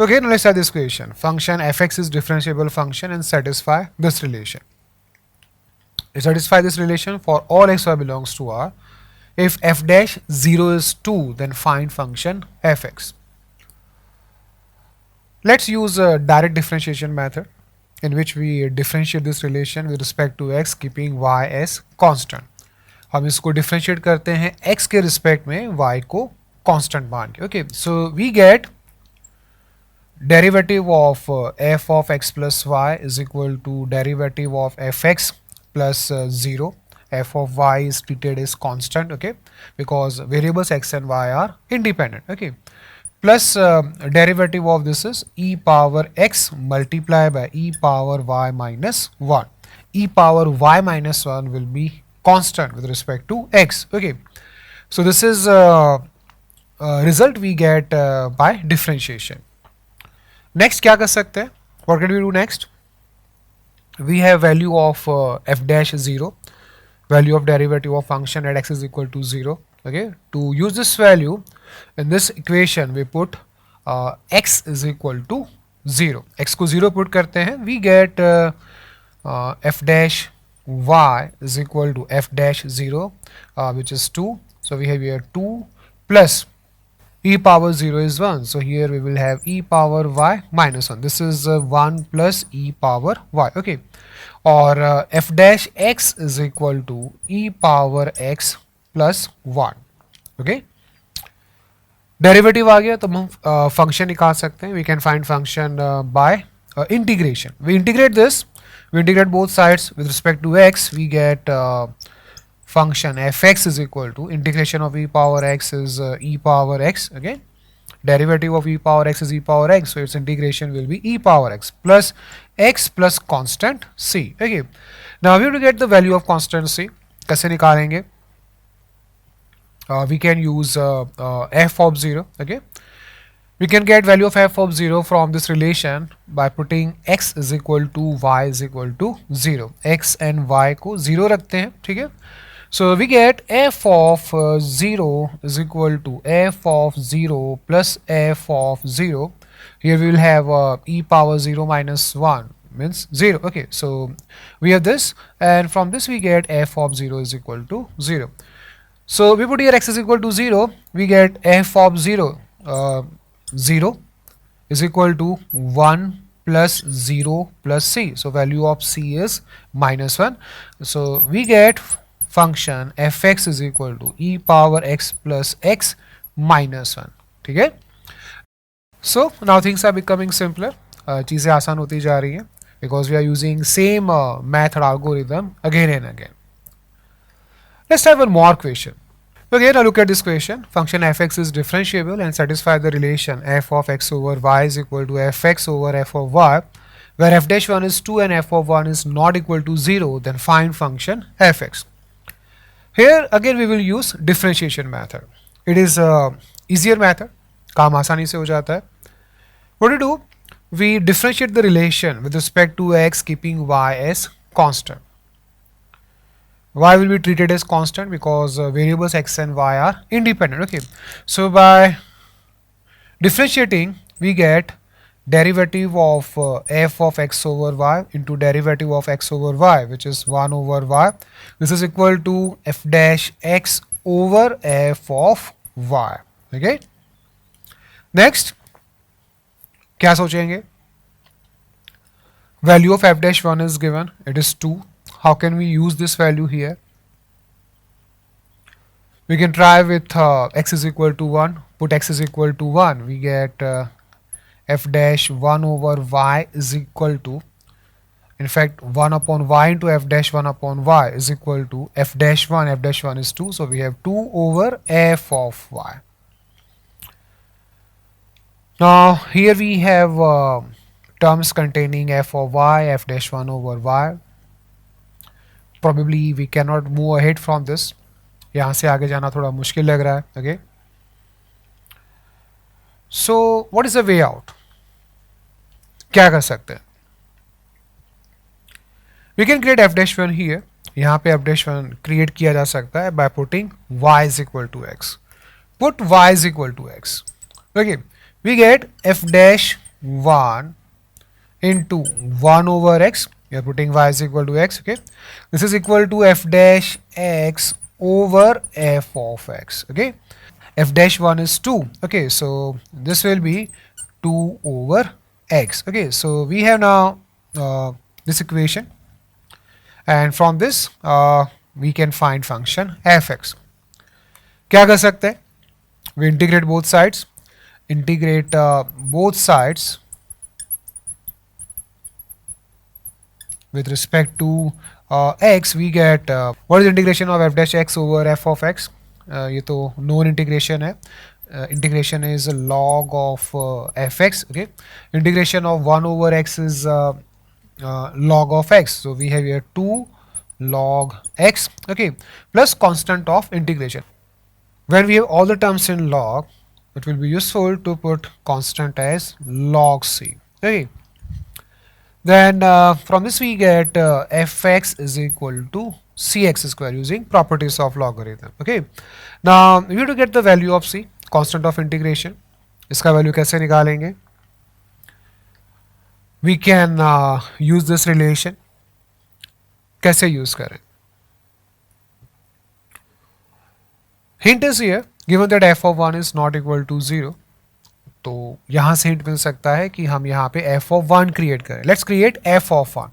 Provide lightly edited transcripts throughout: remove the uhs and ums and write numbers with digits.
Okay, now let's start this question. Function fx is differentiable function and satisfy this relation. To satisfy this relation for all x y belongs to R, if f dash 0 is 2, then find function fx. Let's use a direct differentiation method in which we differentiate this relation with respect to x keeping y as constant. हम इसको differentiate करते हैं x के respect में y को constant मान के. Okay, so we get derivative of f of x plus y is equal to derivative of fx plus 0. F of y is treated as constant, okay, because variables x and y are independent, okay. Plus derivative of this is e power x multiplied by e power y minus 1. E power y minus 1 will be constant with respect to x, okay. So this is result we get by differentiation. Next क्या कर सकते हैं? What can we do next? We have value of f dash 0, value of derivative of function at x is equal to 0. Okay, to use this value in this equation we put x is equal to 0. X को 0 put करते हैं, we get f dash y is equal to f dash 0 which is 2. So we have here 2 plus e power 0 is 1, so here we will have e power y minus 1. This is 1 plus e power y, okay, or f dash x is equal to e power x plus 1, okay. Derivative आ गया तो हम function निकाल सकते हैं. We can find function by integration. We integrate this, we integrate both sides with respect to x, we get function fx is equal to integration of e power x is e power x, okay, derivative of e power x is e power x, so its integration will be e power x plus constant c, okay. Now we have to get the value of constant c. कैसे निकालेंगे? We can use f of 0, okay. We can get value of f of 0 from this relation by putting x is equal to y is equal to 0. x and y को 0 रखते हैं, ठीक है. So we get f of 0 is equal to f of 0 plus f of 0. Here we will have e power 0 minus 1 means 0, okay. So we have this, and from this we get f of 0 is equal to 0. So we put here x is equal to 0, we get f of 0, 0 is equal to 1 plus 0 plus c. So value of c is minus 1. So we get function fx is equal to e power x plus x minus 1, ठीक है. So now things are becoming simpler. चीज़ें आसान होती जा रही हैं because we are using same method algorithm again and again. Let's have one more question. Okay, now look at this question. Function fx is differentiable and satisfy the relation f of x over y is equal to fx over f of y, where f dash 1 is 2 and f of 1 is not equal to 0, then find function fx. Here again we will use differentiation method. It is easier method. काम आसानी से हो जाता है. What do we do? We differentiate the relation with respect to x keeping y as constant. Y will be treated as constant because variables x and y are independent, okay. So by differentiating we get derivative of f of x over y into derivative of x over y, which is 1 over y. This is equal to f dash x over f of y, okay. Next क्या सोचेंगे? Value of f dash 1 is given, it is 2. How can we use this value here? We can try with x is equal to 1, put x is equal to 1, we get f dash 1 over y is equal to, in fact 1 upon y into f dash 1 upon y is equal to f dash 1 is 2, so we have 2 over f of y. Now here we have terms containing f of y, f dash 1 over y. Probably we cannot move ahead from this. यहाँ से आगे जाना थोड़ा मुश्किल लग रहा है, okay. So what is the way out? क्या कर सकते हैं? We can create f dash 1 here. यहाँ पे f dash 1 create किया जा सकता है by putting y is equal to x. Put y is equal to x. Okay. We get f dash 1 into 1 over x. We are putting y is equal to x. Okay, this is equal to f dash x over f of x. Okay, f dash 1 is 2. Okay, so this will be 2 over x. Okay, so we have now this equation, and from this we can find function fx. क्या कर सकते हैं? We integrate both sides. Integrate both sides with respect to x. We get what is integration of f dash x over f of x? ये तो known integration है. Integration is log of fx. Okay, integration of 1 over x is log of x. So we have here 2 log x. Okay, plus constant of integration. When we have all the terms in log, it will be useful to put constant as log c. Okay. Then from this we get fx is equal to cx square using properties of logarithm. Okay. Now we have to get the value of c, constant of integration. इसका value कैसे निकालेंगे? We can use this relation. कैसे use करें? Hint is here, given that f of 1 is not equal to 0. तो यहाँ से hint मिल सकता है कि हम यहाँ पे f of 1 क्रिएट करें. Let's create f of 1.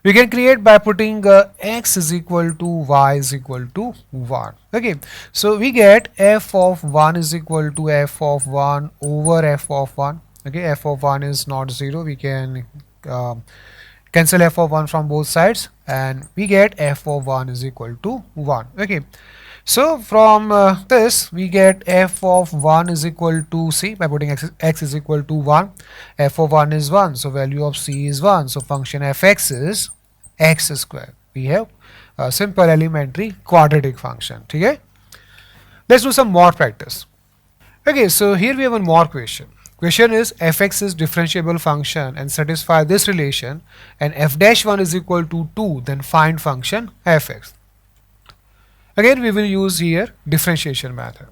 We can create by putting x is equal to y is equal to 1. Okay, so we get f of 1 is equal to f of 1 over f of 1. Okay, f of 1 is not 0. We can cancel f of 1 from both sides, and we get f of 1 is equal to 1. Okay, so from this we get f of 1 is equal to c by putting x is equal to 1. F of 1 is 1, so value of c is 1. So function fx is x square. We have a simple elementary quadratic function. Okay, let's do some more practice. Okay, so here we have one more question. Question is fx is differentiable function and satisfy this relation, and f dash 1 is equal to 2, then find function fx. Again we will use here differentiation method.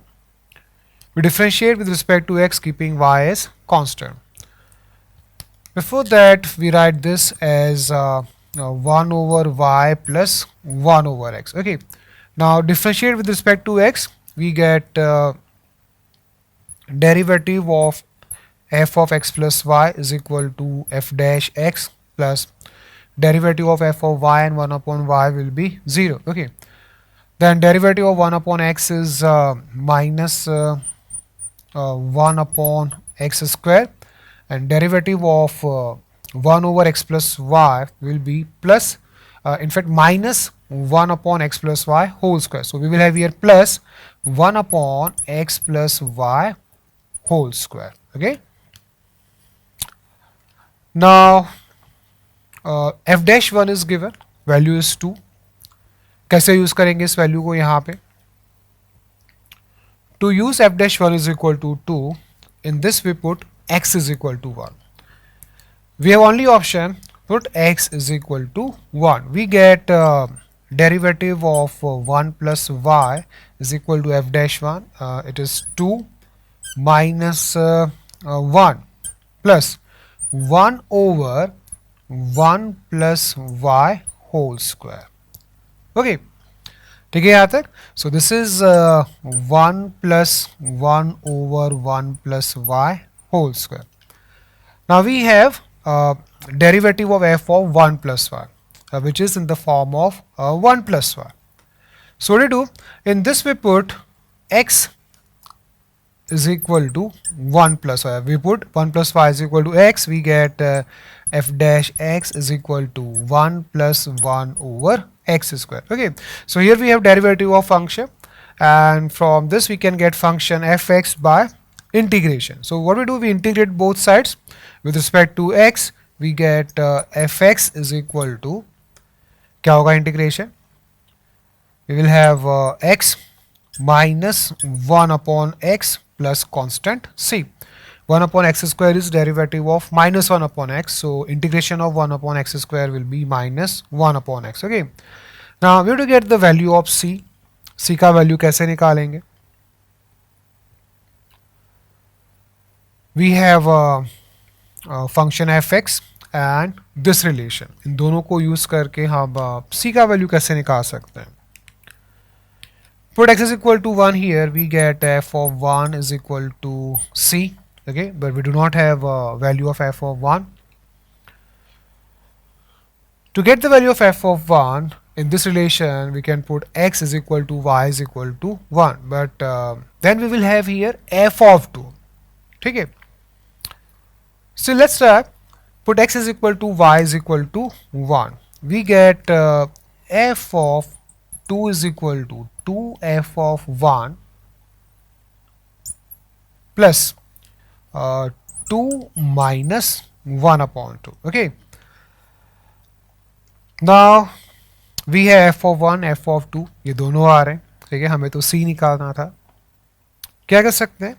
We differentiate with respect to x, keeping y as constant. Before that we write this as 1 over y plus 1 over x. Okay, now differentiate with respect to x, we get derivative of f of x plus y is equal to f dash x plus derivative of f of y and 1 upon y will be 0. Okay, then derivative of 1 upon x is minus 1 upon x square, and derivative of 1 over x plus y will be plus in fact minus 1 upon x plus y whole square. So we will have here plus 1 upon x plus y whole square. Okay, now f dash 1 is given, value is 2. कैसे use करेंगे इस value को? यहाँ पे to use f dash 1 is equal to 2, in this we put x is equal to 1. We have only option, put x is equal to 1. We get derivative of 1 plus y is equal to f dash 1. It is 2 minus 1 plus 1 over 1 plus y whole square. Okay, ठीक है यहाँ तक? So this is 1 plus 1 over 1 plus y whole square. Now we have derivative of f of 1 plus y, which is in the form of 1 plus y. So what do we do? In this we put x is equal to 1 plus y. We put 1 plus y is equal to x. We get f dash x is equal to 1 plus 1 over x square. Okay, so here we have derivative of function, and from this we can get function fx by integration. So what we do, we integrate both sides with respect to x. We get fx is equal to, क्या होगा integration? We will have x minus 1 upon x plus constant c. 1 upon x square is derivative of minus 1 upon x, so integration of 1 upon x square will be minus 1 upon x. Okay, now we have to get the value of c. c का value कैसे निकालेंगे? We have function F X and this relation, इन दोनों को use करके हम सी का value कैसे निकाल सकते हैं. Put x is equal to 1 here, we get f of 1 is equal to c, okay, but we do not have a value of f of 1. To get the value of f of 1 in this relation, we can put x is equal to y is equal to 1, but then we will have here f of 2. Okay, so let's start. Put x is equal to y is equal to 1. We get f of 2 is equal to 2f of 1 plus 2 minus 1 upon 2. Okay, now we have f of 1 f of 2, ये दोनों आ रहे हैं. ठीक है, हमें तो c निकालना था. क्या कर सकते हैं,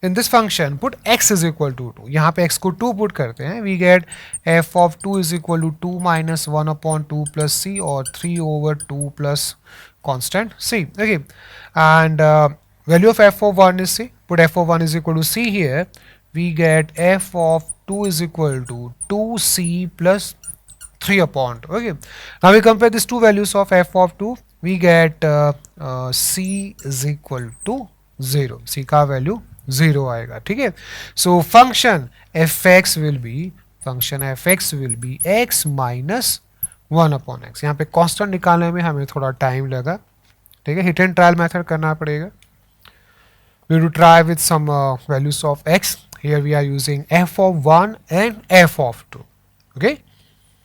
in this function put x is equal to 2, यहाँ पे x को 2 पुट करते हैं. we get f of 2 is equal to 2 minus 1 upon 2 plus c, or 3 over 2 plus constant c. Okay, and value of f of 1 is c. Put f of 1 is equal to c here. We get f of 2 is equal to 2c plus 3 upon 2. Okay, now we compare these two values of f of 2. We get c is equal to 0. c का value 0 आएगा. ठीक है, so function F x will be x minus 1 upon x. यहाँ पे constant निकालने में हमें थोड़ा टाइम लगा. ठीक है, हिट एंड ट्रायल मेथड करना पड़ेगा. We to try with some values of x. Here we are using f of 1 and f of 2. Okay,